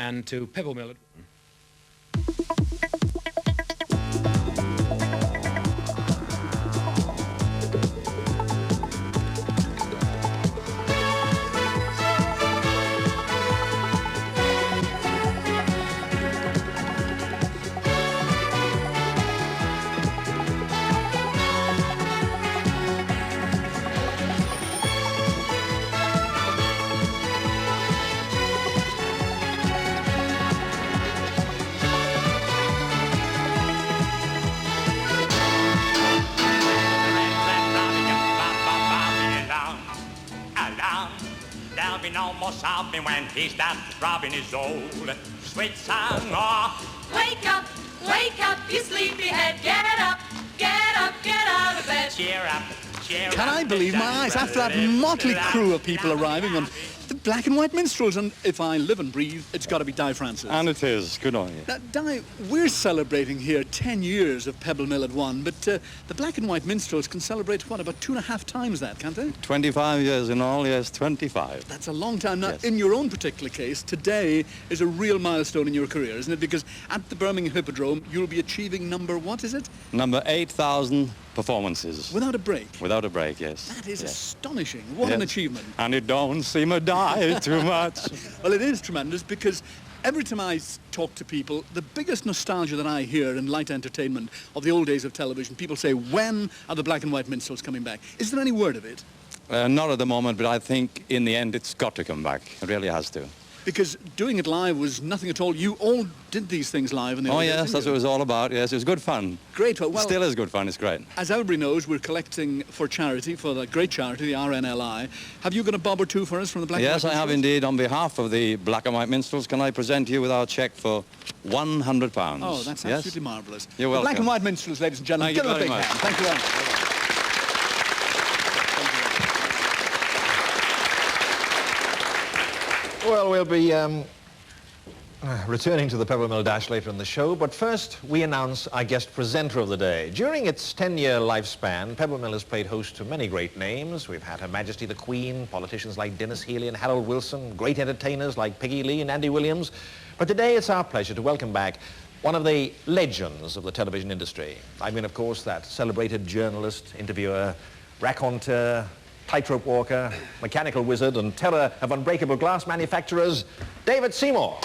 and to Pebble Mill. No more sobbing when he stops throbbing his old sweet song. Oh. Wake up, you sleepyhead. Get up, get up, get out of bed. Cheer up, cheer up. Can I believe my eyes after that motley crew of people arriving on the black and white minstrels? And if I live and breathe, it's got to be Di Francis. And it is. Good on you. Now, Di, we're celebrating here 10 years of Pebble Mill at one, but the black and white minstrels can celebrate, what, about 2.5 times that, can't they? 25 years in all, yes, 25. That's a long time. Now, yes. In your own particular case, today is a real milestone in your career, isn't it? Because at the Birmingham Hippodrome, you'll be achieving number, what is it? Number 8,000 performances. Without a break? Without a break, yes. That is yes. astonishing. What an achievement. And it don't seem to die too much. Well, it is tremendous because every time I talk to people, the biggest nostalgia that I hear in light entertainment of the old days of television, people say, when are the black and white minstrels coming back? Is there any word of it? Not at the moment, but I think in the end it's got to come back. It really has to. Because doing it live was nothing at all. You all did these things live in the old days, yes, that's what it was all about. Yes, it was good fun. Great. Well, still is good fun. It's great. As everybody knows, we're collecting for charity, for the great charity, the RNLI. Have you got a bob or two for us from the black and white minstrels? Yes, I have indeed. On behalf of the black and white minstrels, can I present you with our cheque for £100? Oh, that's absolutely marvellous. You're welcome. The black and white minstrels, ladies and gentlemen. Thank you Give them a very big much. hand. Thank you very much. Well, we'll be returning to the Pebble Mill Dash later in the show, but first we announce our guest presenter of the day. During its 10-year lifespan, Pebble Mill has played host to many great names. We've had Her Majesty the Queen, politicians like Dennis Healey and Harold Wilson, great entertainers like Peggy Lee and Andy Williams. But today it's our pleasure to welcome back one of the legends of the television industry. I mean, of course, that celebrated journalist, interviewer, raconteur, tightrope walker, mechanical wizard, and terror of unbreakable glass manufacturers, David Seymour.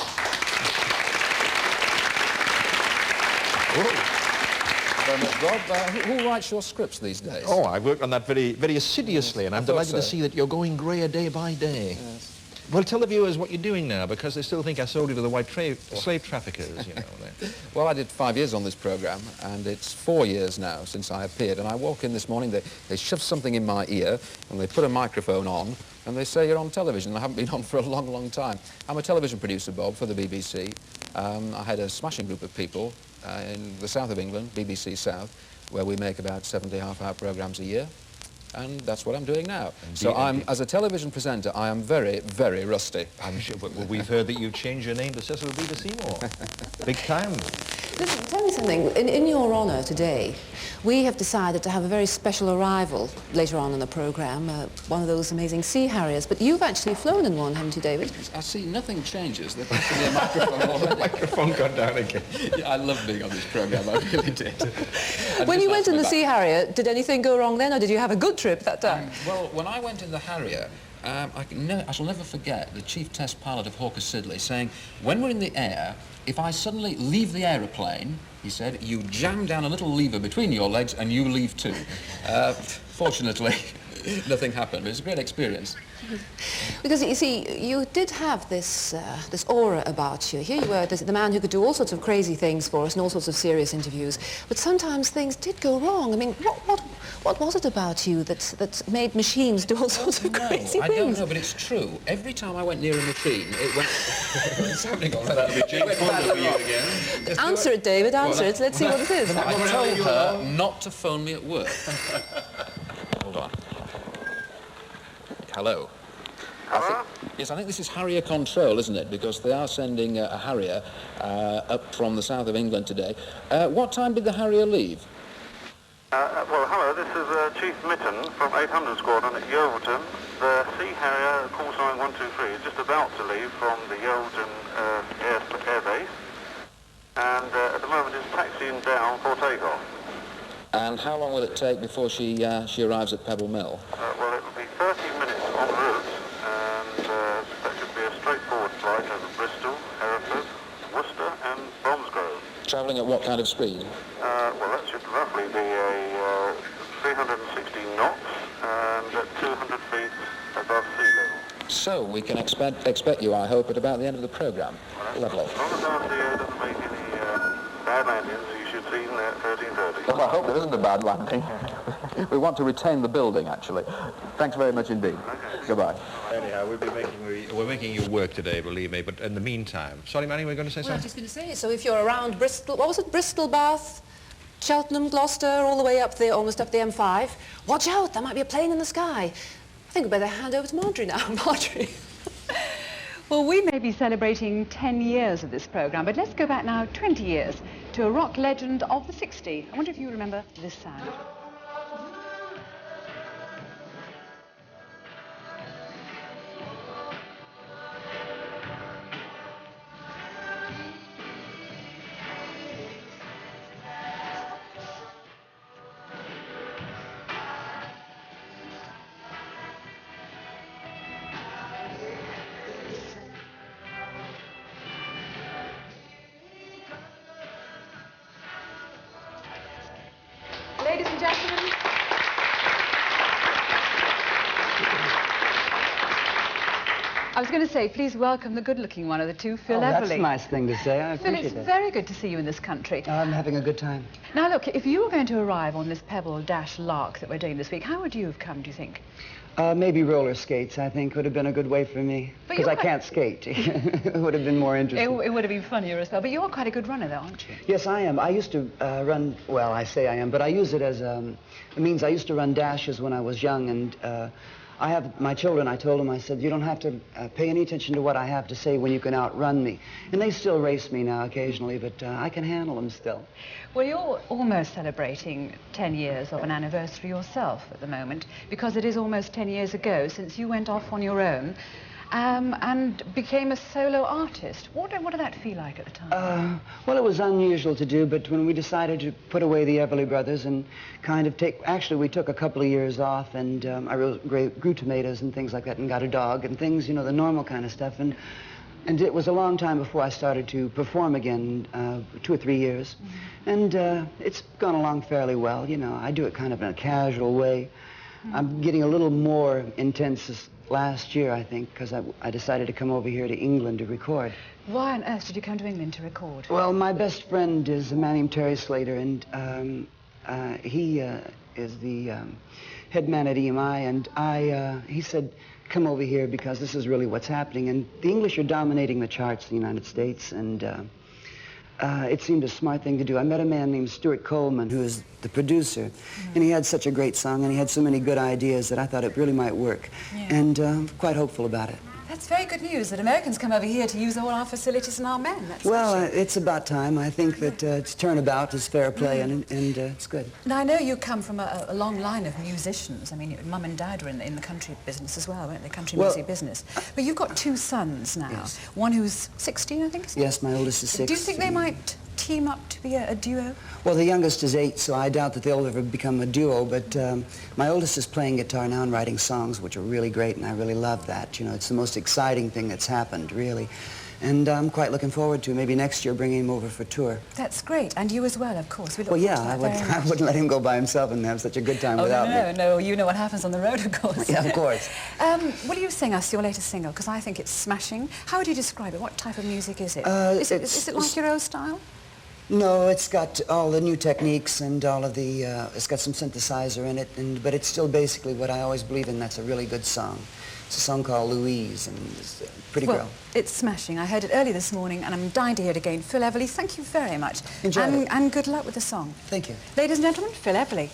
Very much, Rob. Who writes your scripts these days? Oh, I've worked on that very, very assiduously, and I'm delighted to see that you're going greyer day by day. Yes. Well, tell the viewers what you're doing now, because they still think I sold you to the white slave traffickers, you know. Well, I did 5 years on this programme, and it's 4 years now since I appeared. And I walk in this morning, they shove something in my ear, and they put a microphone on, and they say, you're on television. I haven't been on for a long, long time. I'm a television producer, Bob, for the BBC. I had a smashing group of people in the south of England, BBC South, where we make about 70 half-hour programmes a year. And that's what I'm doing now. Indeed, so as a television presenter, I am very, very rusty. I'm sure, but we've heard that you've changed your name to Cecil B. Seymour. Big time. Listen, tell me something. In your honour today, we have decided to have a very special arrival later on in the programme, one of those amazing sea harriers. But you've actually flown in one, haven't you, David? I see nothing changes. They're passing me a microphone already. The microphone got down again. Yeah, I love being on this programme, I really did. When you went in the Sea Harrier, did anything go wrong then, or did you have a good trip that time? Well, when I went in the Harrier, I shall never forget the chief test pilot of Hawker Siddeley saying, when we're in the air, if I suddenly leave the aeroplane, he said, you jam down a little lever between your legs and you leave too. Fortunately, nothing happened, but it's a great experience. Because, you see, you did have this this aura about you. Here you were, the man who could do all sorts of crazy things for us and all sorts of serious interviews. But sometimes things did go wrong. I mean, what was it about you that made machines do all sorts of crazy things? I don't know, but it's true. Every time I went near a machine, it went... It's happening already. It went badly again. Answer it, David, answer it. Let's see what it is. I told her not to phone me at work. Hold on. Hello. Hello? Yes, I think this is Harrier Control, isn't it? Because they are sending a Harrier up from the south of England today. What time did the Harrier leave? Well, hello, this is Chief Mitten from 800 Squadron at Yeovilton. The Sea Harrier, course line 123, is just about to leave from the Yeovilton How long will it take before she arrives at Pebble Mill? Well, it will be 30 minutes en route, and that should be a straightforward flight over Bristol, Hereford, Worcester and Bromsgrove. Travelling at what kind of speed? Well, that should roughly be a 360 knots and at 200 feet above sea level. So we can expect you, I hope, at about the end of the programme. Lovely. As long as RCO doesn't make any bad landings, you should see them there at 13:30. Well, I hope there isn't a bad landing. We want to retain the building, actually. Thanks very much indeed. Okay. Goodbye. Anyhow, we're making you work today, believe me, but in the meantime... Sorry, Manny, we're going to say Well, I was something? just going to say, so if you're around Bristol, what was it, Bristol, Bath, Cheltenham, Gloucester, all the way up there, almost up the M5, watch out, there might be a plane in the sky. I think we'd better hand over to Marjorie now. Marjorie. Well, we may be celebrating 10 years of this programme, but let's go back now 20 years to a rock legend of the 60s. I wonder if you remember this sound. Ladies and gentlemen, I was going to say, please welcome the good-looking one of the two, Phil Everly. That's a nice thing to say. I Phil, appreciate it's it. very good to see you in this country. I'm having a good time. Now, look, if you were going to arrive on this Pebble-Lark that we're doing this week, how would you have come, do you think? Maybe roller skates, I think, would have been a good way for me. But Because you're I quite- can't skate. It would have been more interesting. It would have been funnier as well. But you're quite a good runner, though, aren't you? Yes, I am. I used to run, well, I say I am, but I use it as it means I used to run dashes when I was young, and I have my children, I told them, I said, you don't have to pay any attention to what I have to say when you can outrun me. And they still race me now occasionally, but I can handle them still. Well, you're almost celebrating 10 years of an anniversary yourself at the moment, because it is almost 10 years ago since you went off on your own and became a solo artist. What did that feel like at the time? Well, it was unusual to do, but when we decided to put away the Everly Brothers and kind of actually we took a couple of years off, and I grew tomatoes and things like that, and got a dog and things, you know, the normal kind of stuff, and it was a long time before I started to perform again, 2 or 3 years. And it's gone along fairly well, you know. I do it kind of in a casual way. I'm getting a little more intense this last year, I think, because I decided to come over here to England to record. Why on earth did you come to England to record? Well, my best friend is a man named Terry Slater, and he is the head man at EMI, and he said, come over here because this is really what's happening. And the English are dominating the charts in the United States, and it seemed a smart thing to do. I met a man named Stuart Coleman, who is the producer, and he had such a great song, and he had so many good ideas that I thought it really might work. And I'm quite hopeful about it. That's very good news that Americans come over here to use all our facilities and our men. That's Well, it's about time. I think that it's turnabout is fair play, and it's good. Now, I know you come from a long line of musicians. I mean, your mum and dad were in the country business as well, weren't they? Country music business. But you've got 2 sons now. Yes. One who's 16, I think, isn't it? Yes, my oldest is 6. Do you think they might team up to be a duo? Well, the youngest is 8, so I doubt that they'll ever become a duo, but my oldest is playing guitar now and writing songs, which are really great, and I really love that. You know, it's the most exciting thing that's happened, really. And I'm quite looking forward to maybe next year bringing him over for tour. That's great. And you as well, of course. We look Well, yeah, forward to that very I much. wouldn't let him go by himself and have such a good time without me. No, you know what happens on the road, of course. Yeah, of course. Will you sing us your latest single? Because I think it's smashing. How would you describe it? What type of music is it? Is it like your old style? No, it's got all the new techniques and all of the, it's got some synthesizer in it, but it's still basically what I always believe in. That's a really good song. It's a song called Louise, and it's a pretty girl. It's smashing. I heard it early this morning, and I'm dying to hear it again. Phil Everly, thank you very much. Enjoy it. And good luck with the song. Thank you. Ladies and gentlemen, Phil Everly.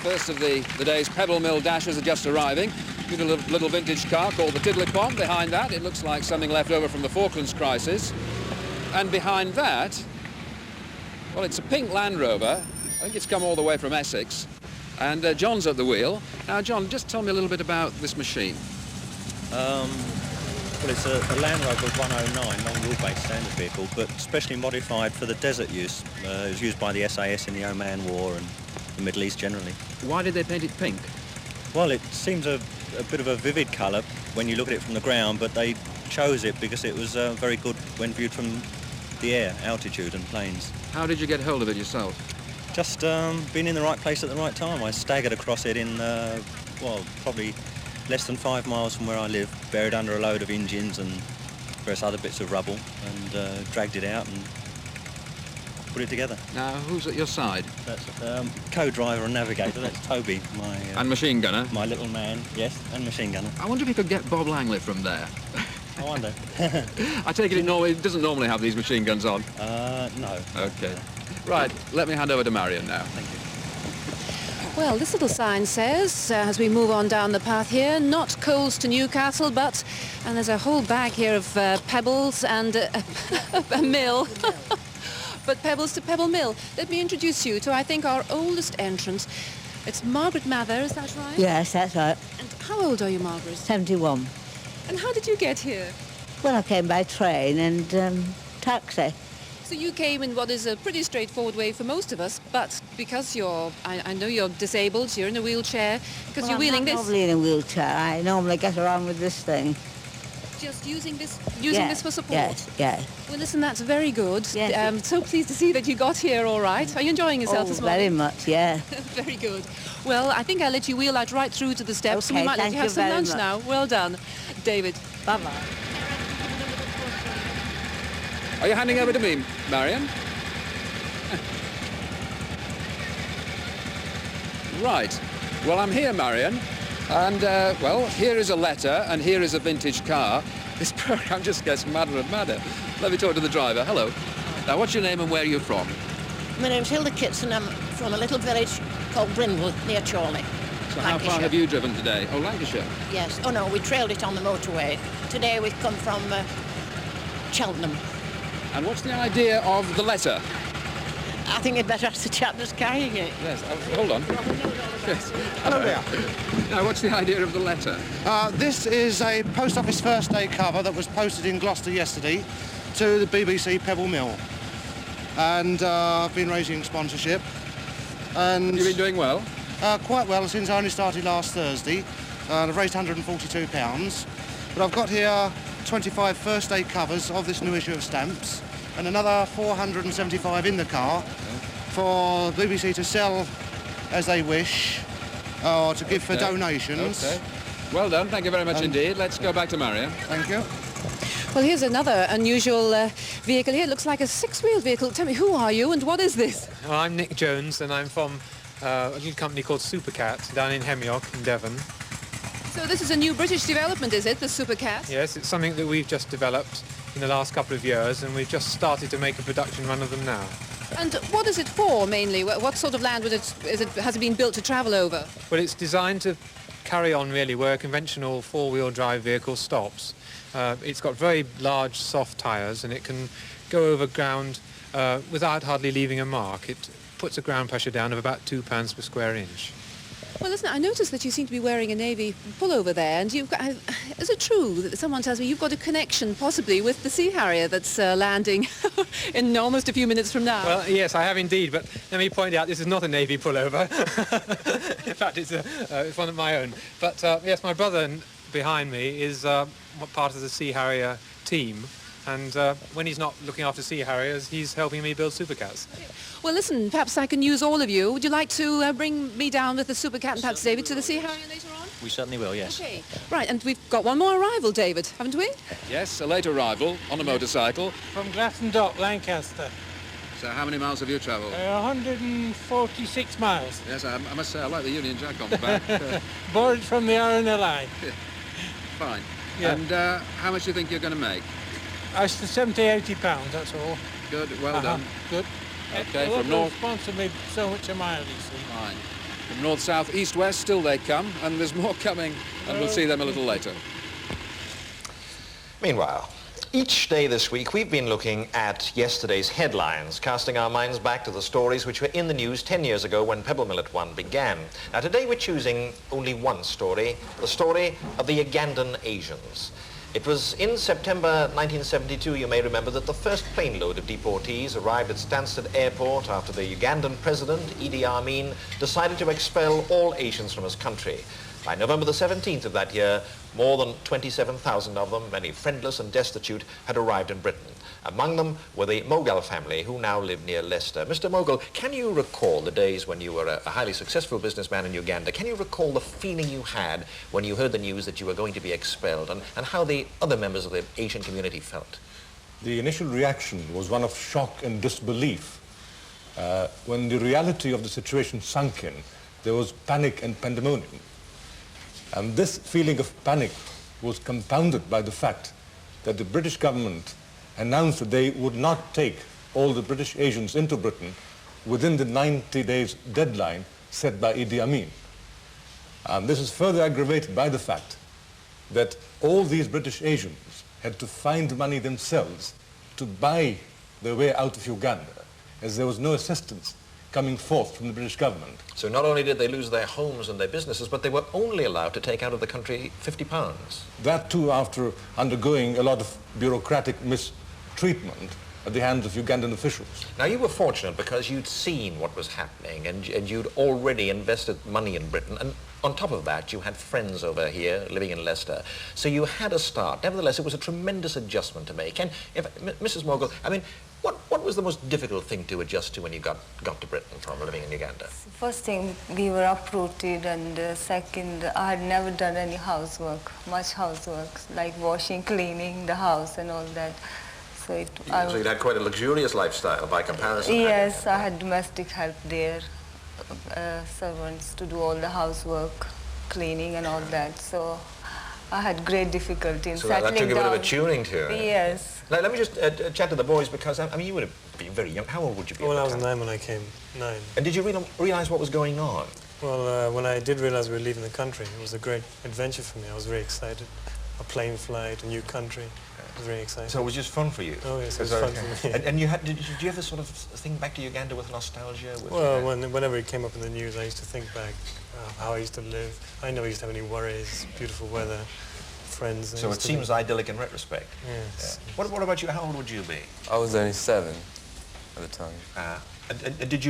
First of the day's Pebble Mill dashes are just arriving. We've got a little vintage car called the Tiddlypom. Behind that, it looks like something left over from the Falklands crisis. And behind that, well, it's a pink Land Rover. I think it's come all the way from Essex. And John's at the wheel. Now, John, just tell me a little bit about this machine. Well, it's a Land Rover 109, long-wheelbase standard vehicle, but specially modified for the desert use. It was used by the SAS in the Oman War and the Middle East generally. Why did they paint it pink? Well, it seems a bit of a vivid colour when you look at it from the ground, but they chose it because it was very good when viewed from the air, altitude and planes. How did you get hold of it yourself? Just being in the right place at the right time. I staggered across it in, well, probably less than 5 miles from where I live, buried under a load of engines and various other bits of rubble, and dragged it out and put it together. Now, who's at your side? That's co-driver and navigator. That's Toby, my... and machine gunner? My little man, yes, and machine gunner. I wonder if you could get Bob Langley from there. I wonder. I take it it doesn't normally have these machine guns on? No. OK. Right, let me hand over to Marion now. Thank you. Well, this little sign says, as we move on down the path here, not coals to Newcastle, but... And there's a whole bag here of pebbles and a mill. But pebbles to Pebble Mill. Let me introduce you to, I think, our oldest entrant. It's Margaret Mather, is that right? Yes, that's right. And how old are you, Margaret? 71. And how did you get here? Well, I came by train and taxi. So you came in what is a pretty straightforward way for most of us, but because I know you're disabled, you're in a wheelchair, because you're wheeling this. I'm not normally in a wheelchair. I normally get around with this thing. Just using this Yes, this for support? Yes, yes. Well, listen, that's very good. Yes. So pleased to see that you got here all right. Are you enjoying yourself this morning? Very much, yeah. Very good. Well, I think I'll let you wheel out right through to the steps, and we Okay, might let you have some lunch now. Well done. David. Bye-bye. Are you handing over to me, Marion? Right. Well, I'm here, Marion. And, well, here is a letter, and here is a vintage car. This programme just gets madder and madder. Let me talk to the driver. Hello. Now, what's your name and where are you from? My name's Hilda Kitson. I'm from a little village called Brindle, near Chorley. So how far have you driven today? Oh, Lancashire. Yes. Oh, no, we trailed it on the motorway. Today we've come from Cheltenham. And what's the idea of the letter? I think you'd better ask the chap that's carrying it. Yes, hold on. Yes. Hello there. Now, what's the idea of the letter? This is a post office first day cover that was posted in Gloucester yesterday to the BBC Pebble Mill. And I've been raising sponsorship. And you've been doing well? Quite well since I only started last Thursday. I've raised £142. But I've got here 25 first day covers of this new issue of stamps and another 475 in the car for BBC to sell as they wish or to give for donations. Okay. Well done. Thank you very much indeed. Let's go back to Marion. Thank you. Well, here's another unusual vehicle here. It looks like a six-wheeled vehicle. Tell me, who are you and what is this? Well, I'm Nick Jones and I'm from a little company called Supercat down in Hemyock in Devon. So this is a new British development, is it, the Supercat? Yes, it's something that we've just developed in the last couple of years and we've just started to make a production run of them now. And what is it for, mainly? What sort of land has it been built to travel over? Well, it's designed to carry on, really, where a conventional four-wheel drive vehicle stops. It's got very large, soft tyres and it can go over ground without hardly leaving a mark. It puts a ground pressure down of about 2 pounds per square inch. Well, listen, I noticed that you seem to be wearing a Navy pullover there, and you've got, is it true that someone tells me you've got a connection, possibly, with the Sea Harrier that's landing in almost a few minutes from now? Well, yes, I have indeed, but let me point out this is not a Navy pullover. In fact, it's one of my own. But, yes, my brother behind me is part of the Sea Harrier team, and when he's not looking after Sea Harriers, he's helping me build Supercats. Well, listen, perhaps I can use all of you. Would you like to bring me down with the Supercat and perhaps David to the Sea Harrier later on? We certainly will, yes. Okay. Right, and we've got one more arrival, David, haven't we? Yes, a late arrival on a motorcycle. From Glaston Dock, Lancaster. So how many miles have you travelled? 146 miles. Yes, I must say I like the Union Jack on the back. Borrowed from the RNLI. Fine. Yeah. And how much do you think you're going to make? It's the 70, 80 pounds, that's all. Good, well done. Good. Okay, It from North. sponsor me so much a mile, you see. Fine. From north, south, east, west, still they come, and there's more coming, and we'll see them a little later. Meanwhile, each day this week we've been looking at yesterday's headlines, casting our minds back to the stories which were in the news 10 years ago when Pebble Mill at 1 began. Now today we're choosing only one story, the story of the Ugandan Asians. It was in September 1972, you may remember, that the first plane load of deportees arrived at Stansted Airport after the Ugandan president, Idi Amin, decided to expel all Asians from his country. By November the 17th of that year, more than 27,000 of them, many friendless and destitute, had arrived in Britain. Among them were the Mogul family, who now live near Leicester. Mr. Mogul, can you recall the days when you were a highly successful businessman in Uganda? Can you recall the feeling you had when you heard the news that you were going to be expelled, and how the other members of the Asian community felt? The initial reaction was one of shock and disbelief. When the reality of the situation sunk in, there was panic and pandemonium. And this feeling of panic was compounded by the fact that the British government announced that they would not take all the British Asians into Britain within the 90 days deadline set by Idi Amin. And this is further aggravated by the fact that all these British Asians had to find money themselves to buy their way out of Uganda, as there was no assistance coming forth from the British government. So not only did they lose their homes and their businesses, but they were only allowed to take out of the country £50. That too after undergoing a lot of bureaucratic mistreatment at the hands of Ugandan officials. Now you were fortunate because you'd seen what was happening and you'd already invested money in Britain, and on top of that you had friends over here living in Leicester. So you had a start. Nevertheless, it was a tremendous adjustment to make. And Mrs. Mogul, I mean, what was the most difficult thing to adjust to when you got to Britain from living in Uganda? First thing, we were uprooted, and second, I had never done any housework, much housework, like washing, cleaning the house and all that. So So you'd had quite a luxurious lifestyle by comparison. Yes, I had domestic help there, servants to do all the housework, cleaning and all that. So I had great difficulty in settling down. So that took a bit of a tuning to it. Yes. Now, let me just chat to the boys, because, I mean, you would have been very young. How old would you be? Well, I was 9 when I came, 9. And did you realise what was going on? Well, when I did realise we were leaving the country, it was a great adventure for me. I was very excited. A plane flight, a new country. It was very exciting. So it was just fun for you? Oh, yes, it was fun for me. And did you ever sort of think back to Uganda with nostalgia? Well, whenever it came up in the news, I used to think back how I used to live. I never used to have any worries, beautiful weather, friends. So it seems idyllic in retrospect. Yes. Yeah. What about you? How old would you be? I was only 7 at the time. Did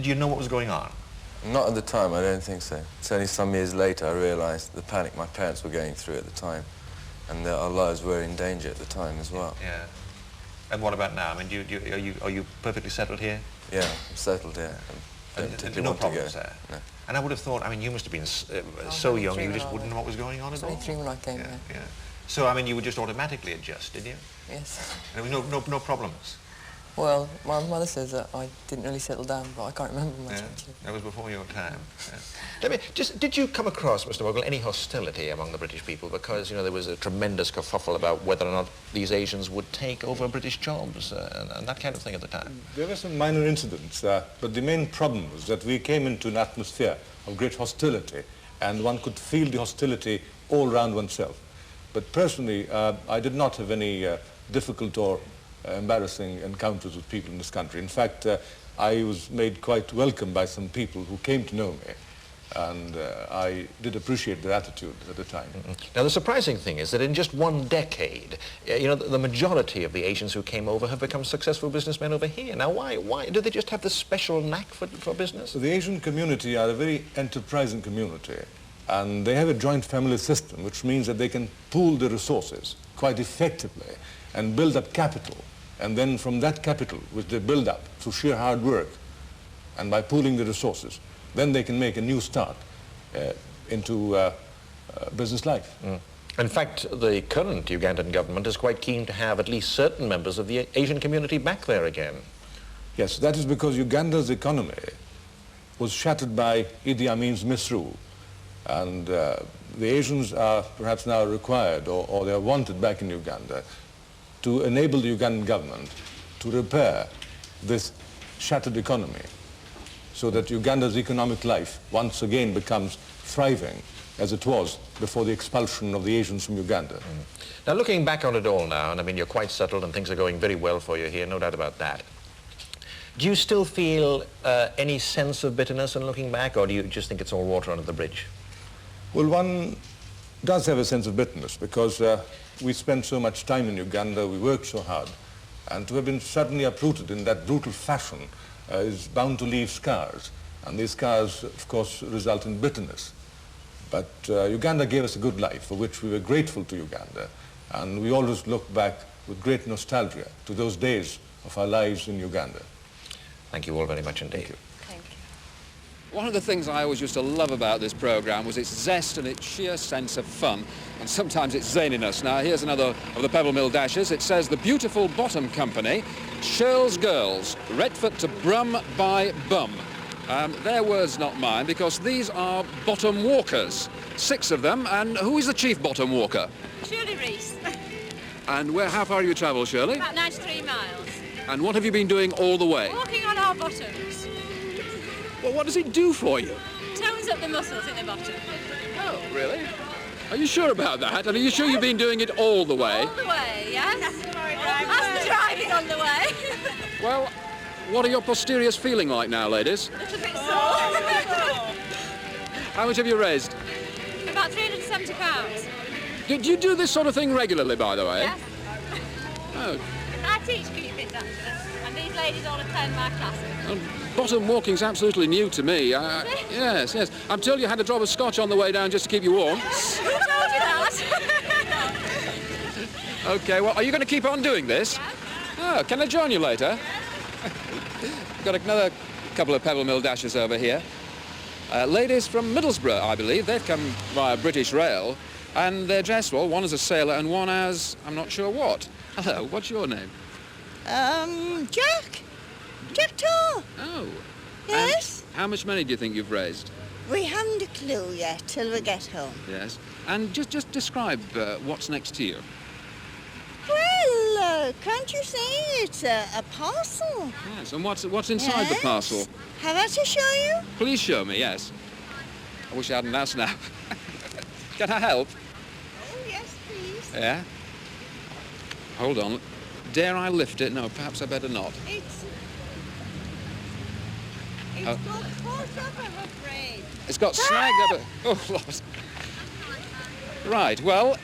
you know what was going on? Not at the time, I don't think so. It's only some years later I realised the panic my parents were going through at the time, and that our lives were in danger at the time as well. Yeah. And what about now? I mean, are you perfectly settled here? Yeah, I'm settled here. And no problems there? No. And I would have thought, I mean, you must have been so young, you just wouldn't know what was going on at all? 23 when I came here. Yeah. So, I mean, you would just automatically adjust, did you? Yes. And no problems? Well, my mother says that I didn't really settle down, but I can't remember much, actually. That was before your time. Yeah. Did you come across, Mr. Mogul, any hostility among the British people? Because, you know, there was a tremendous kerfuffle about whether or not these Asians would take over British jobs and that kind of thing at the time. There were some minor incidents, but the main problem was that we came into an atmosphere of great hostility, and one could feel the hostility all around oneself. But personally, I did not have any difficult or embarrassing encounters with people in this country. In fact, I was made quite welcome by some people who came to know me, and I did appreciate their attitude at the time. Now, the surprising thing is that in just one decade, you know, the majority of the Asians who came over have become successful businessmen over here. Now, why? Do they just have this special knack for business? The Asian community are a very enterprising community, and they have a joint family system, which means that they can pool the resources quite effectively and build up capital. And then from that capital, which they build up through sheer hard work and by pooling the resources, then they can make a new start into business life. In fact, the current Ugandan government is quite keen to have at least certain members of the Asian community back there again. Yes, that is because Uganda's economy was shattered by Idi Amin's misrule. And the Asians are perhaps now required, or they are wanted back in Uganda, to enable the Ugandan government to repair this shattered economy. so that Uganda's economic life once again becomes thriving as it was before the expulsion of the Asians from Uganda. Now, looking back on it all now, and I mean, you're quite settled and things are going very well for you here, no doubt about that. Do you still feel any sense of bitterness in looking back, or do you just think it's all water under the bridge? Well, one does have a sense of bitterness because we spent so much time in Uganda, we worked so hard, and to have been suddenly uprooted in that brutal fashion is bound to leave scars, and these scars, of course, result in bitterness. But Uganda gave us a good life, for which we were grateful to Uganda, and we always look back with great nostalgia to those days of our lives in Uganda. Thank you all very much indeed. Thank you. One of the things I always used to love about this programme was its zest and its sheer sense of fun, and sometimes its zaniness. Now, here's another of the Pebble Mill dashes. It says, the Beautiful Bottom Company, Shirl's Girls, Retford to Brum by Bum. Their words, not mine, because these are bottom walkers. 6 of them, and who is the chief bottom walker? Shirley Reese. And how far have you travelled, Shirley? About 93 miles. And what have you been doing all the way? Walking on our bottoms. Well, what does it do for you? Tones up the muscles in the bottom. Oh, really? Are you sure about that? And are you sure you've been doing it all the way? All the way, yes. That's the driving on the way. Well, what are your posteriors feeling like now, ladies? A little bit sore. How much have you raised? About £370. Do you do this sort of thing regularly, by the way? Yes. Oh. I teach keeping actually, and these ladies all attend my classes. Well, bottom walking's absolutely new to me. Yes. I'm told you had a drop of scotch on the way down just to keep you warm. Who told you that? OK, well, are you going to keep on doing this? Yeah. Oh, can I join you later? Got another couple of Pebble Mill dashes over here. Ladies from Middlesbrough, I believe. They've come via British Rail, and they're dressed, well, one as a sailor and one as, I'm not sure what. Hello, what's your name? Jack. Jack Tar. Oh. Yes? And how much money do you think you've raised? We haven't a clue yet till we get home. Yes. And just describe what's next to you. Well, can't you see it's a parcel? Yes, and what's inside the parcel? Have I to show you? Please show me, yes. I wish I hadn't asked now. Can I help? Oh, yes, please. Yeah? Hold on. Dare I lift it? No, perhaps I better not. It's got caught up, I'm afraid. It's got snagged up. Oh, Lord. Right, well,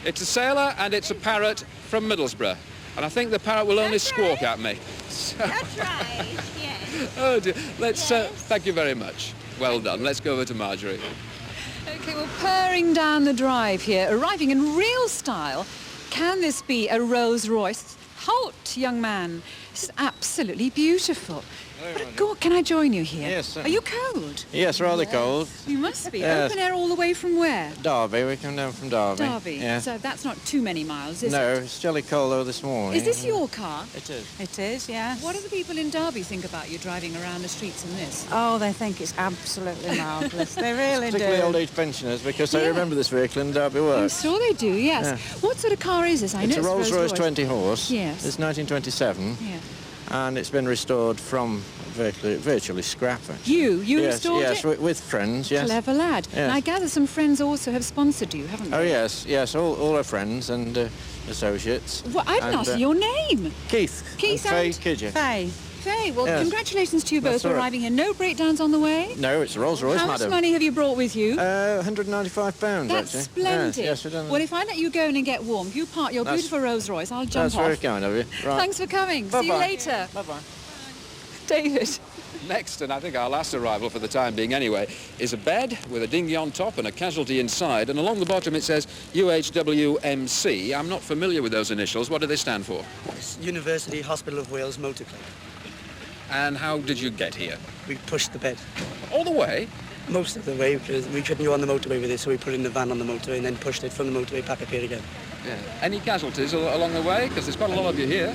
it's a sailor and it's a parrot from Middlesbrough. And I think the parrot will only squawk at me. So... That's right, yes. Oh, dear. Let's, thank you very much. Well done. Let's go over to Marjorie. OK, well, purring down the drive here, arriving in real style. Can this be a Rolls Royce? Halt, young man. This is absolutely beautiful. God, can I join you here? Yes. Are you cold? Yes, rather cold. You must be. Yes. Open air all the way from where? Derby, we come down from Derby. Derby. Yeah. So that's not too many miles, is No, it? it's jolly cold though this morning. Is this your car? It is. It is, yes. What do the people in Derby think about you driving around the streets in this? Oh, they think it's absolutely marvellous. They really Particularly do. old age pensioners, because they remember this vehicle in Derby work. I'm sure they do, yes. Yeah. What sort of car is this? I It's know a Rolls-Royce 20 horse. Yes. It's 1927. Yeah. And it's been restored from virtually scrap. You yes, restored yes, it? with friends, yes. Clever lad. Yes. And I gather some friends also have sponsored you, haven't they? Oh, yes, all our friends and associates. Well, I didn't ask your name. Keith. Keith and Faye and Kidger. Faye. Faye, well, Yes. congratulations to you both That's for all right. arriving here. No breakdowns on the way? No, it's a Rolls-Royce, How madam. much money have you brought with you? £195, That's actually. splendid. Yes, we've done Well, if I let you go in and get warm, you park your That's- beautiful Rolls Royce, I'll jump That's off. very kind of you. Right. Thanks for coming. Bye-bye. See you later. Bye-bye. David. Next, and I think our last arrival for the time being anyway, is a bed with a dinghy on top and a casualty inside, and along the bottom it says UHWMC. I'm not familiar with those initials. What do they stand for? It's University Hospital of Wales Motor Club. And how did you get here? We pushed the bed. All the way? Most of the way, because we couldn't go on the motorway with it, so we put it in the van on the motorway and then pushed it from the motorway back up here again. Yeah. Any casualties along the way? Because there's quite a lot of you here.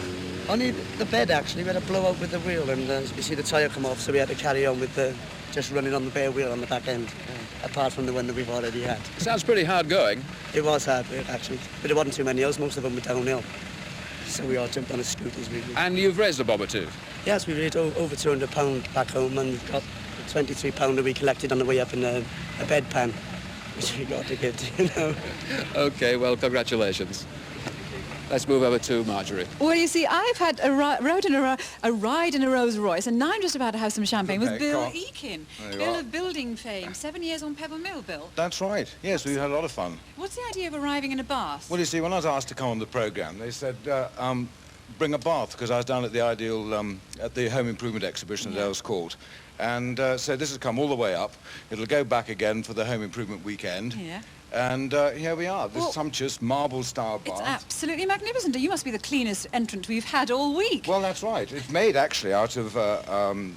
Only the bed, actually. We had a blowout with the wheel, and you see the tyre come off, so we had to carry on with just running on the bare wheel on the back end, apart from the one that we've already had. Sounds pretty hard going. It was hard work, actually, but there wasn't too many hills. Most of them were downhill, so we all jumped on the scooters, really. And you've raised a bob or two? Yes, we raised over £200 back home, and we've got £23 we collected on the way up in a bedpan, which we got to get, you know. OK, well, congratulations. Let's move over to Marjorie. Well, you see, I've had a ride in a Rolls Royce, and now I'm just about to have some champagne with Bill Eakin. Bill of building fame. 7 years on Pebble Mill, Bill. That's right. Yes, we had a lot of fun. What's the idea of arriving in a bath? Well, you see, when I was asked to come on the programme, they said, bring a bath, because I was down at the at the Home Improvement Exhibition at Earls Court. And so this has come all the way up. It'll go back again for the Home Improvement weekend. Yeah. And here we are, this sumptuous marble-style bath. It's absolutely magnificent. You must be the cleanest entrant we've had all week. Well, that's right. It's made, actually, out of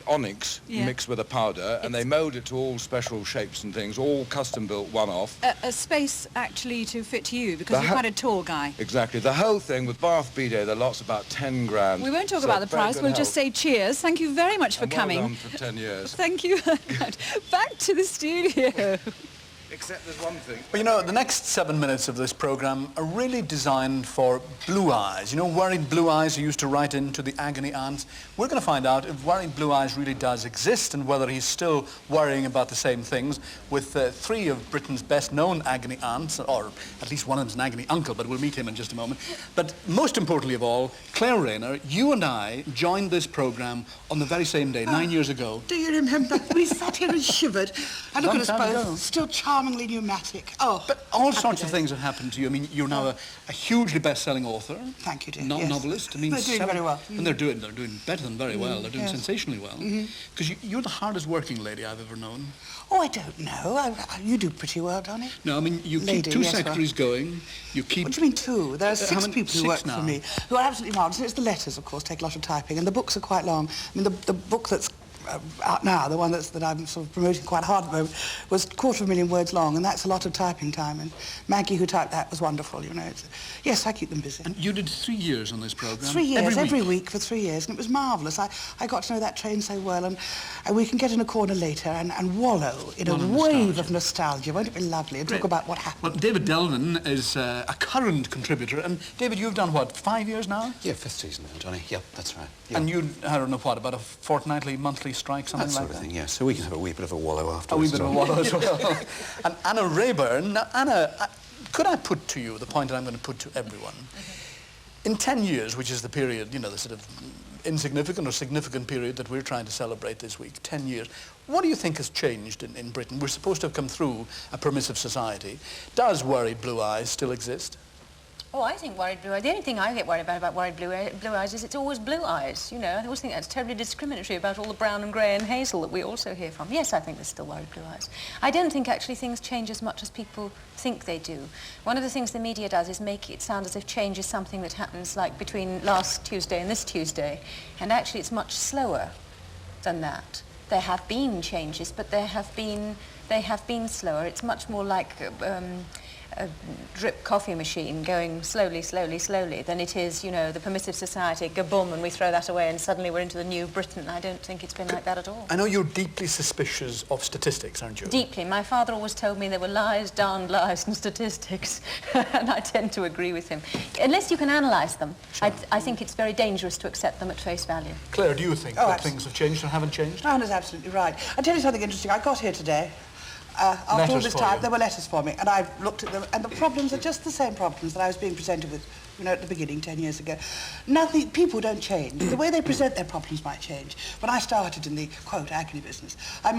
onyx mixed with a powder, and they mould it to all special shapes and things, all custom-built, one-off. A space, actually, to fit you, because you're quite a tall guy. Exactly. The whole thing with bath bidet, the lot's about 10 grand. We won't talk about the price. We'll just say cheers. Thank you very much for coming. Well done for 10 years. Thank you. Back to the studio. Except there's one thing. Well, you know, the next 7 minutes of this programme are really designed for blue eyes. You know, worried blue eyes who used to write into the Agony aunts. We're going to find out if worried blue eyes really does exist and whether he's still worrying about the same things with 3 of Britain's best-known Agony aunts, or at least one of them's an Agony uncle, but we'll meet him in just a moment. But most importantly of all, Claire Rayner, you and I joined this programme on the very same day, 9 years ago. Do you remember? We sat here and shivered. And look at us both, still charmingly pneumatic. Oh, but all sorts of things have happened to you. I mean, you're now a hugely best-selling author. Thank you, dear. Novelist. I mean, they're doing very well. And they're doing better than very well. They're doing sensationally well. Because you're the hardest working lady I've ever known. Oh, I don't know. You do pretty well, Donny. No, I mean, you keep 2 secretaries going. You keep... What do you mean 2? There are 6 people who work for me, who are absolutely marvellous. It's the letters, of course, take a lot of typing, and the books are quite long. I mean, the book that's out now, the one that I'm sort of promoting quite hard at the moment, was 250,000 words long, and that's a lot of typing time. And Maggie, who typed that, was wonderful, you know. Yes, I keep them busy. And you did 3 years on this programme? 3 years, every week for 3 years, and it was marvellous. I got to know that train so well, and we can get in a corner later and wallow in a wave of nostalgia. Won't it be lovely? And talk about what happened. Well, David Delvin is a current contributor, and David, you've done, what, 5 years now? Yeah, 5th season now, Johnny. Yep, that's right. Yep. And you, I don't know what, about a fortnightly, monthly strike, something like that? That sort of thing, yeah. So we can have a wee bit of a wallow afterwards. A wee bit of a wallow as well. And Anna Rayburn. Now, Anna, could I put to you the point that I'm going to put to everyone? In 10 years, which is the period, you know, the sort of insignificant or significant period that we're trying to celebrate this week, 10 years, what do you think has changed in Britain? We're supposed to have come through a permissive society. Does worried blue eyes still exist? Oh, I think worried blue eyes. The only thing I get worried about worried blue eyes is it's always blue eyes. You know, I always think that's terribly discriminatory about all the brown and grey and hazel that we also hear from. Yes, I think there's still worried blue eyes. I don't think actually things change as much as people think they do. One of the things the media does is make it sound as if change is something that happens like between last Tuesday and this Tuesday, and actually it's much slower than that. There have been changes, but they have been slower. It's much more like a drip coffee machine going slowly, slowly, slowly than it is, you know, the permissive society, gaboom, and we throw that away and suddenly we're into the new Britain. I don't think it's been like that at all. I know you're deeply suspicious of statistics, aren't you? Deeply. My father always told me there were lies, darned lies and statistics, and I tend to agree with him. Unless you can analyse them, sure. I think it's very dangerous to accept them at face value. Claire, do you think that things have changed or haven't changed? Anna's absolutely right. I'll tell you something interesting. I got here today. After all this time, there were letters for me, and I looked at them, and the problems are just the same problems that I was being presented with, you know, at the beginning, 10 years ago. Nothing, people don't change. The way they present their problems might change. When I started in the, quote, agony business, I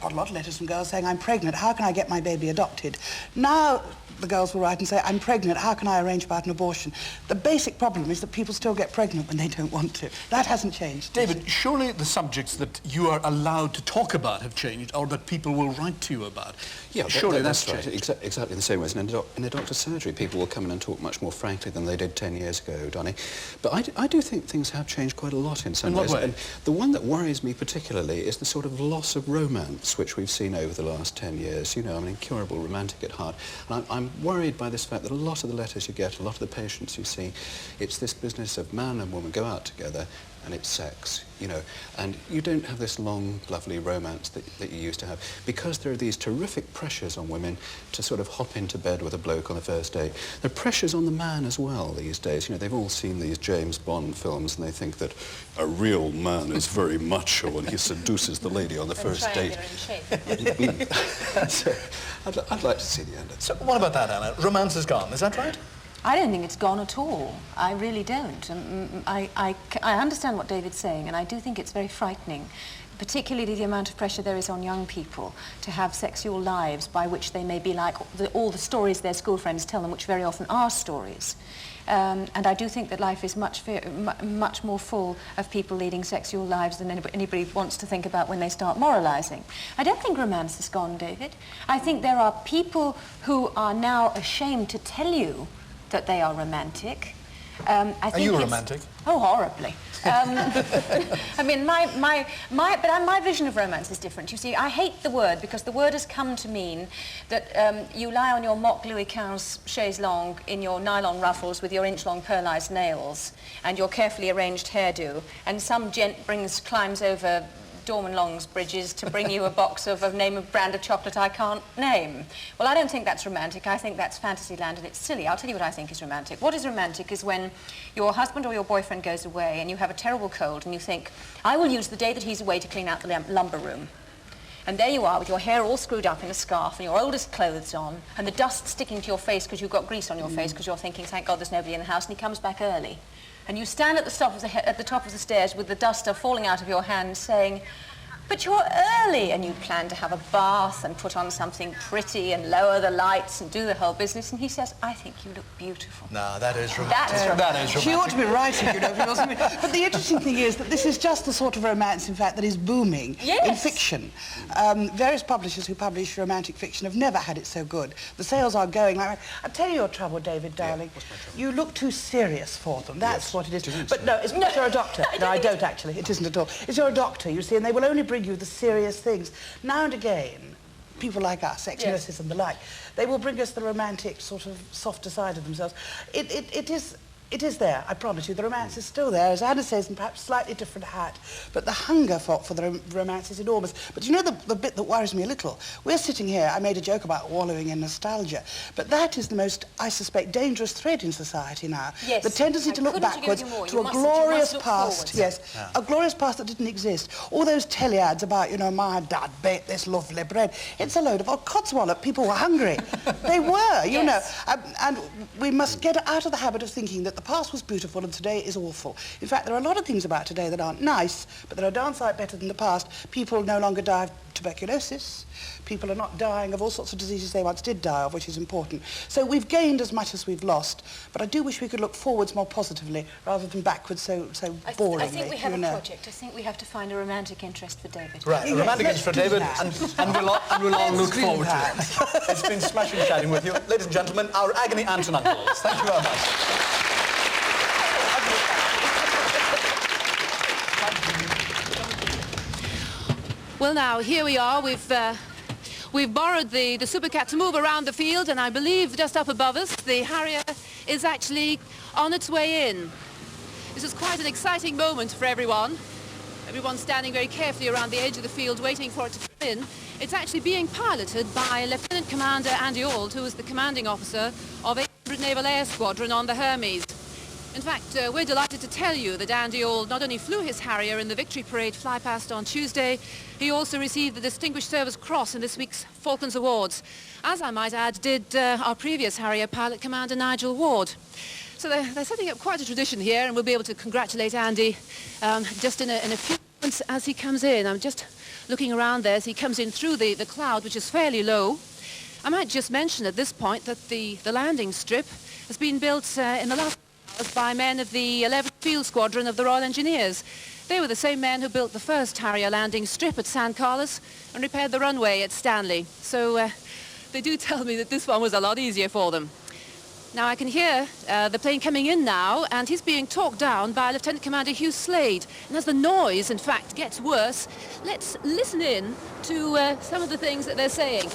got a lot of letters from girls saying, I'm pregnant, how can I get my baby adopted? Now, the girls will write and say, I'm pregnant, how can I arrange about an abortion? The basic problem is that people still get pregnant when they don't want to. That hasn't changed. David, surely the subjects that you are allowed to talk about have changed, or that people will write to you about. Yeah, surely that's right. Exactly the same way as in a doctor's surgery. People will come in and talk much more frankly than they did 10 years ago, Donny. But I do think things have changed quite a lot in some ways. In what way? And the one that worries me particularly is the sort of loss of romance which we've seen over the last 10 years. You know, I'm an incurable romantic at heart. And I'm worried by this fact that a lot of the letters you get, a lot of the patients you see, it's this business of man and woman go out together, and it's sex, you know, and you don't have this long, lovely romance that you used to have, because there are these terrific pressures on women to sort of hop into bed with a bloke on the first date. There are pressures on the man as well these days. You know, they've all seen these James Bond films, and they think that a real man is very macho and he seduces the lady on the first date. So, I'd like to see the end of it. So what about that, Anna? Romance is gone, is that right? I don't think it's gone at all. I really don't. I understand what David's saying, and I do think it's very frightening, particularly the amount of pressure there is on young people to have sexual lives by which they may be like all the stories their school friends tell them, which very often are stories. And I do think that life is much more full of people leading sexual lives than anybody wants to think about when they start moralising. I don't think romance is gone, David. I think there are people who are now ashamed to tell you that they are romantic. Are you romantic? Oh, horribly. I mean, my vision of romance is different. You see, I hate the word because the word has come to mean that you lie on your mock Louis XV chaise longue in your nylon ruffles with your inch-long pearlised nails and your carefully arranged hairdo, and some gent climbs over Dorman Long's bridges to bring you a box of a brand of chocolate I can't name. Well, I don't think that's romantic. I think that's fantasy land, and it's silly. I'll tell you what I think is romantic. What is romantic is when your husband or your boyfriend goes away and you have a terrible cold and you think, I will use the day that he's away to clean out the lumber room. And there you are with your hair all screwed up in a scarf and your oldest clothes on and the dust sticking to your face because you've got grease on your face because you're thinking, thank God there's nobody in the house, and he comes back early. And you stand at the top of the stairs with the duster falling out of your hand saying, but you're early, and you plan to have a bath and put on something pretty and lower the lights and do the whole business, and he says, I think you look beautiful. No, that is romantic. That is romantic. She ought to be writing, you know, if you know what I mean. But the interesting thing is that this is just the sort of romance, in fact, that is booming in fiction. Various publishers who publish romantic fiction have never had it so good. The sales are going like... I'll tell you your trouble, David, darling. What's my trouble? You look too serious for them. That's what it is. But no, it's because you're a doctor. No, I don't actually. It isn't at all. It's you're a doctor, you see, and they will only bring you the serious things. Now and again, people like us, ex-nurses and the like, they will bring us the romantic, sort of softer side of themselves. It is there, I promise you. The romance is still there, as Anna says, in perhaps slightly different hat. But the hunger for the romance is enormous. But you know the bit that worries me a little? We're sitting here, I made a joke about wallowing in nostalgia, but that is the most, I suspect, dangerous thread in society now. Yes. The tendency to look backwards to a glorious past. Yes, a glorious past that didn't exist. All those telly ads about, you know, my dad baked this lovely bread. It's a load of old codswallop. People were hungry. They were, you know. And we must get out of the habit of thinking that the past was beautiful and today is awful. In fact, there are a lot of things about today that aren't nice, but that are darn sight better than the past. People no longer die of tuberculosis. People are not dying of all sorts of diseases they once did die of, which is important. So we've gained as much as we've lost, but I do wish we could look forwards more positively rather than backwards so boringly. I think we have a project. I think we have to find a romantic interest for David. Right, a romantic interest for David, and we'll all look forward to it. It's been smashing chatting with you. Ladies and gentlemen, our Agony aunts and uncles. Thank you very much. Well, now, here we are. We've borrowed the Supercat to move around the field, and I believe just up above us, the Harrier is actually on its way in. This is quite an exciting moment for everyone. Everyone's standing very carefully around the edge of the field, waiting for it to come in. It's actually being piloted by Lieutenant Commander Andy Auld, who is the commanding officer of 800 Naval Air Squadron on the Hermes. In fact, we're delighted to tell you that Andy Auld not only flew his Harrier in the Victory Parade flypast on Tuesday, he also received the Distinguished Service Cross in this week's Falklands Awards, as I might add did our previous Harrier pilot commander Nigel Ward. So they're setting up quite a tradition here, and we'll be able to congratulate Andy just in a few moments as he comes in. I'm just looking around there as he comes in through the cloud, which is fairly low. I might just mention at this point that the landing strip has been built in the last by men of the 11th Field Squadron of the Royal Engineers. They were the same men who built the first Harrier landing strip at San Carlos and repaired the runway at Stanley. So they do tell me that this one was a lot easier for them. Now I can hear the plane coming in now, and he's being talked down by Lieutenant Commander Hugh Slade. And as the noise, in fact, gets worse, let's listen in to some of the things that they're saying.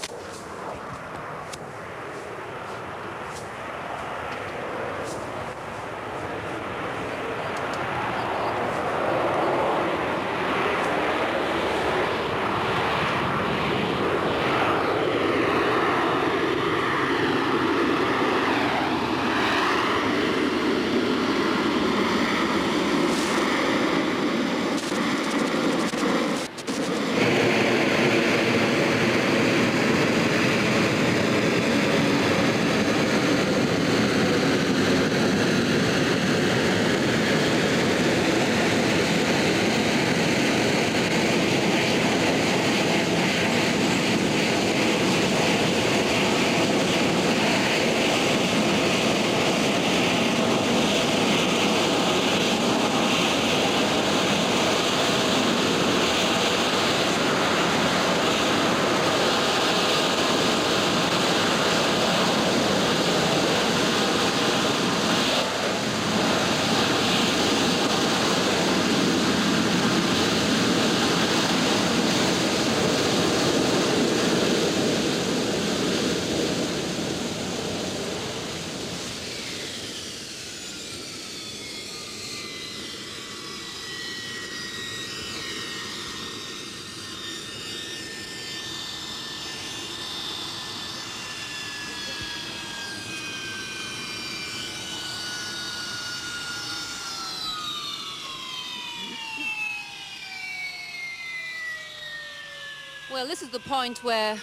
Well, this is the point where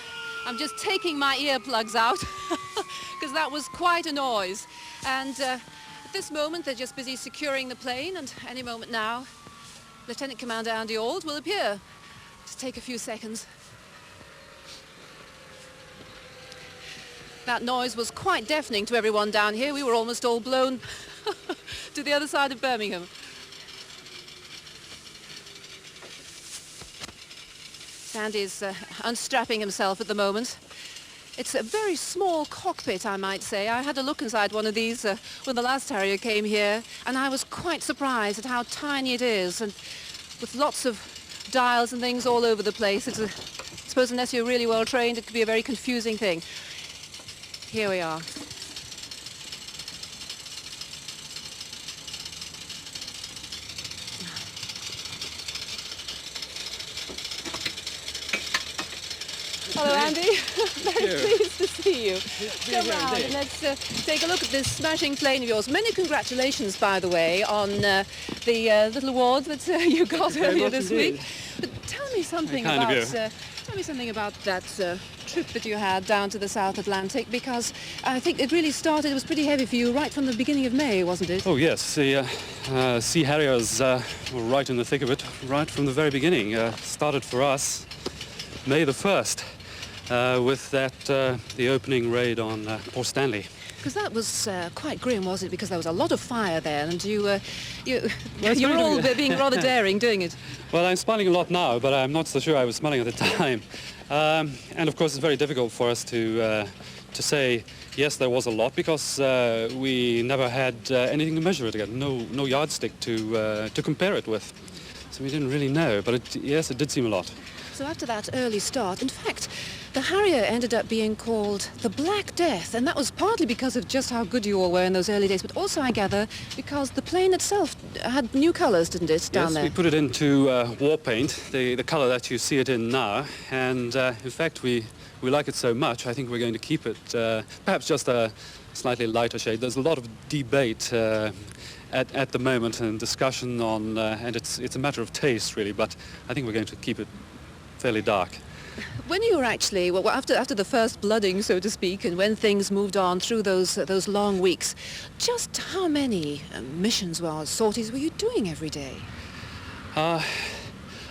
I'm just taking my earplugs out because that was quite a noise. And at this moment, they're just busy securing the plane, and any moment now, Lieutenant Commander Andy Auld will appear. Just take a few seconds. That noise was quite deafening to everyone down here. We were almost all blown to the other side of Birmingham. Andy's unstrapping himself at the moment. It's a very small cockpit, I might say. I had a look inside one of these when the last Harrier came here, and I was quite surprised at how tiny it is, and with lots of dials and things all over the place. I suppose unless you're really well trained, it could be a very confusing thing. Here we are. Hello, Andy. Very pleased to see you. Come round and let's take a look at this smashing plane of yours. Many congratulations, by the way, on the little award that you got earlier this week. But tell me something about that trip that you had down to the South Atlantic, because I think it really started, it was pretty heavy for you right from the beginning of May, wasn't it? Oh yes, the Sea Harriers were right in the thick of it, right from the very beginning. Started for us May the 1st. With that, the opening raid on Port Stanley. Because that was quite grim, was it? Because there was a lot of fire there, and you were all being rather daring doing it. Well, I'm smiling a lot now, but I'm not so sure I was smiling at the time. And of course, it's very difficult for us to say yes, there was a lot, because we never had anything to measure it against. No yardstick to compare it with. So we didn't really know, but yes, it did seem a lot. So after that early start, in fact, the Harrier ended up being called the Black Death, and that was partly because of just how good you all were in those early days, but also, I gather, because the plane itself had new colours, didn't it, down there? Yes, we put it into war paint, the colour that you see it in now, and in fact, we like it so much, I think we're going to keep it, perhaps just a slightly lighter shade. There's a lot of debate at the moment and discussion on, and it's a matter of taste, really, but I think we're going to keep it fairly dark. When you were actually, well, after the first blooding, so to speak, and when things moved on through those long weeks, just how many missions or sorties were you doing every day?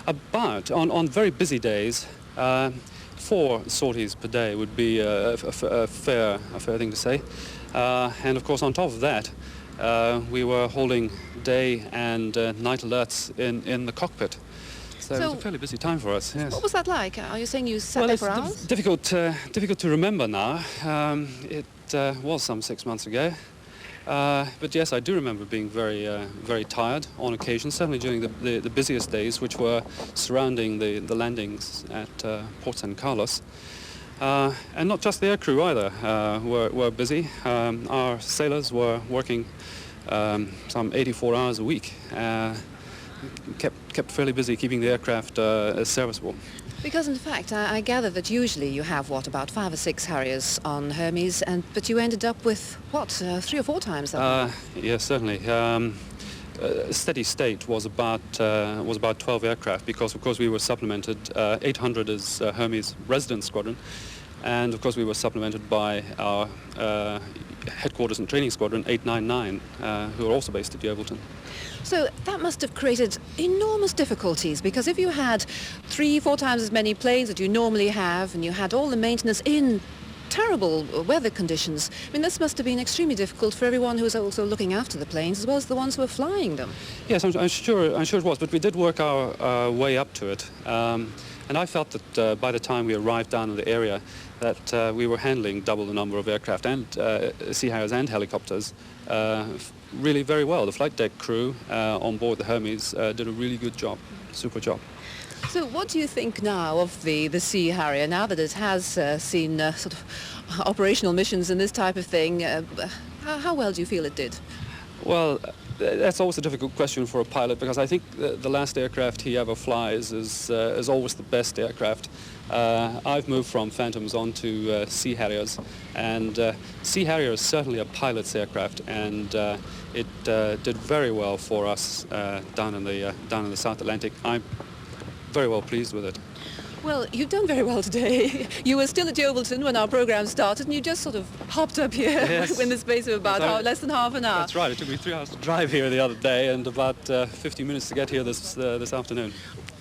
About, on very busy days, 4 sorties per day would be a fair thing to say. And of course, on top of that, we were holding day and night alerts in the cockpit. So it was a fairly busy time for us, yes. What was that like? Are you saying you sat there for hours? Difficult to remember now. It was some 6 months ago. But yes, I do remember being very tired on occasion, certainly during the busiest days, which were surrounding the landings at Port San Carlos. And not just the aircrew either were busy. Our sailors were working some 84 hours a week. Kept fairly busy keeping the aircraft serviceable. Because in fact, I gather that usually you have, about 5 or 6 Harriers on Hermes, but you ended up with, 3 or 4 times that? Yes, certainly. Steady state was about 12 aircraft, because of course we were supplemented. 800 is Hermes Residence Squadron, and of course we were supplemented by our headquarters and training squadron 899, who are also based at Yeovilton. So that must have created enormous difficulties, because if you had 3-4 times as many planes that you normally have, and you had all the maintenance in terrible weather conditions, I mean, this must have been extremely difficult for everyone who was also looking after the planes, as well as the ones who were flying them. Yes, I'm sure it was, but we did work our way up to it. And I felt that by the time we arrived down in the area, that we were handling double the number of aircraft and Sea Harriers and helicopters really very well. The flight deck crew on board the Hermes did a really good job, super job. So what do you think now of the Sea Harrier, now that it has seen sort of operational missions and this type of thing? How well do you feel it did? Well, that's always a difficult question for a pilot, because I think the last aircraft he ever flies is always the best aircraft. I've moved from Phantoms on to Sea Harriers, and Sea Harrier is certainly a pilot's aircraft, and it did very well for us down in the South Atlantic. I'm very well pleased with it. Well, you've done very well today. You were still at Yeovilton when our programme started, and you just sort of hopped up here Yes. in the space of about less than half an hour. That's right. It took me 3 hours to drive here the other day and about 50 minutes to get here this afternoon.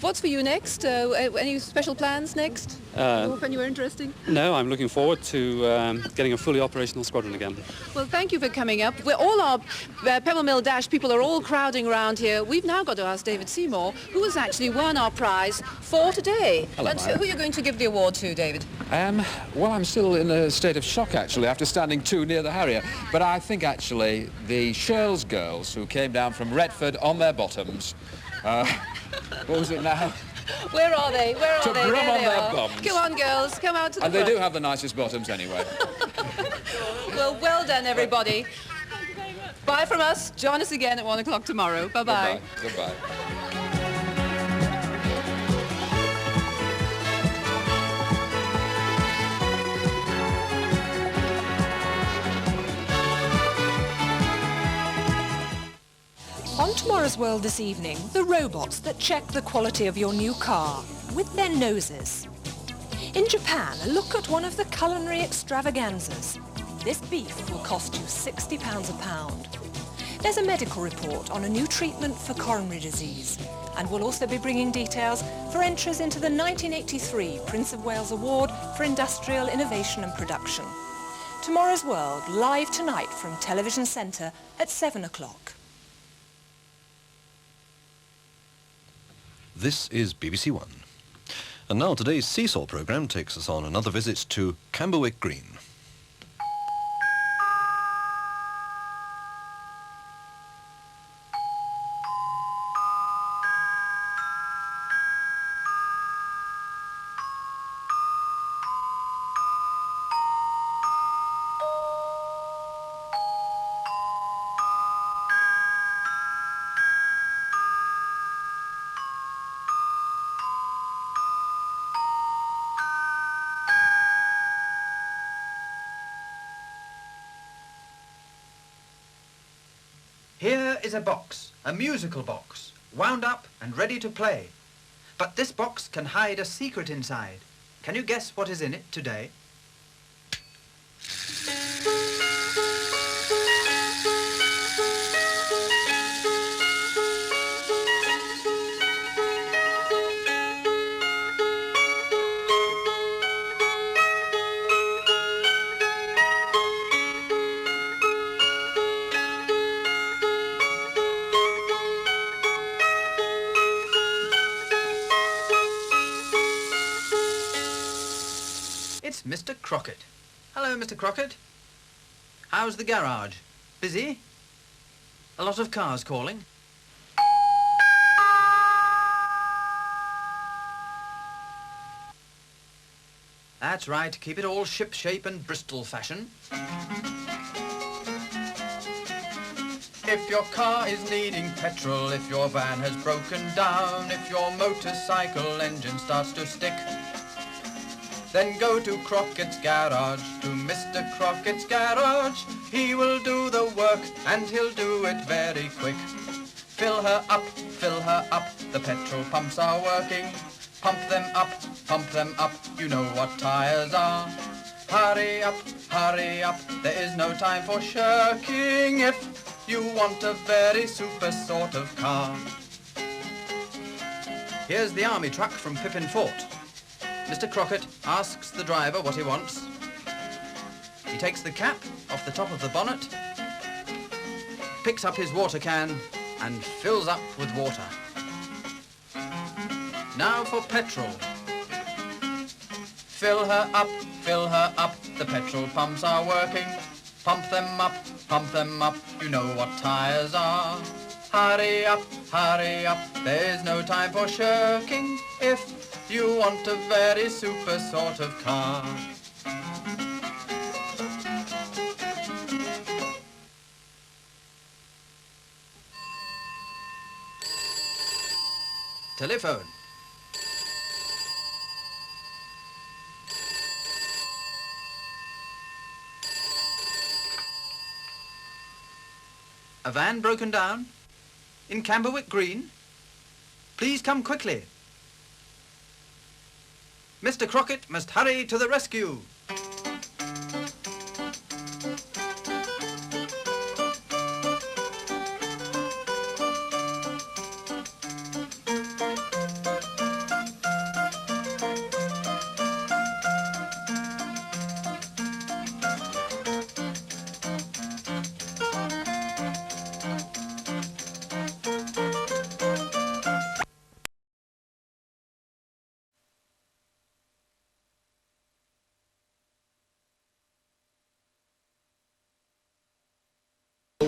What's for you next? Any special plans next? Hope anywhere interesting? No, I'm looking forward to getting a fully operational squadron again. Well, thank you for coming up. All our Pebble Mill Dash people are all crowding around here. We've now got to ask David Seymour, who has actually won our prize for today. Hello, and so who are you going to give the award to, David? Well, I'm still in a state of shock, actually, after standing too near the Harrier. But I think, actually, the Shirles girls who came down from Retford on their bottoms... what was it now? Where are they? Where are To they? grub There on they their are. bums. Come on, girls. Come out to the And they front. do have the nicest bottoms anyway. Well done, everybody. Bye from us. Join us again at 1 o'clock tomorrow. Bye-bye. Goodbye. On Tomorrow's World this evening, the robots that check the quality of your new car with their noses. In Japan, a look at one of the culinary extravaganzas. This beef will cost you £60 a pound. There's a medical report on a new treatment for coronary disease, and we'll also be bringing details for entries into the 1983 Prince of Wales Award for Industrial Innovation and Production. Tomorrow's World, live tonight from Television Centre at 7 o'clock. This is BBC One. And now today's Seesaw programme takes us on another visit to Camberwick Green. Here is a box, a musical box, wound up and ready to play. But this box can hide a secret inside. Can you guess what is in it today? It's Mr. Crockett. Hello, Mr. Crockett. How's the garage? Busy? A lot of cars calling? That's right, keep it all ship-shape and Bristol fashion. If your car is needing petrol, if your van has broken down, if your motorcycle engine starts to stick, then go to Crockett's Garage, to Mr. Crockett's Garage. He will do the work, and he'll do it very quick. Fill her up, the petrol pumps are working. Pump them up, you know what tires are. Hurry up, there is no time for shirking if you want a very super sort of car. Here's the army truck from Pippin Fort. Mr. Crockett asks the driver what he wants. He takes the cap off the top of the bonnet, picks up his water can and fills up with water. Now for petrol. Fill her up, the petrol pumps are working. Pump them up, you know what tires are. Hurry up, there's no time for shirking if you want a very super sort of car. Telephone. A van broken down? In Camberwick Green? Please come quickly. Mr. Crockett must hurry to the rescue.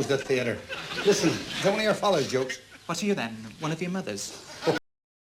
The theatre. Listen, is that one of your father's jokes? What are you then? One of your mothers?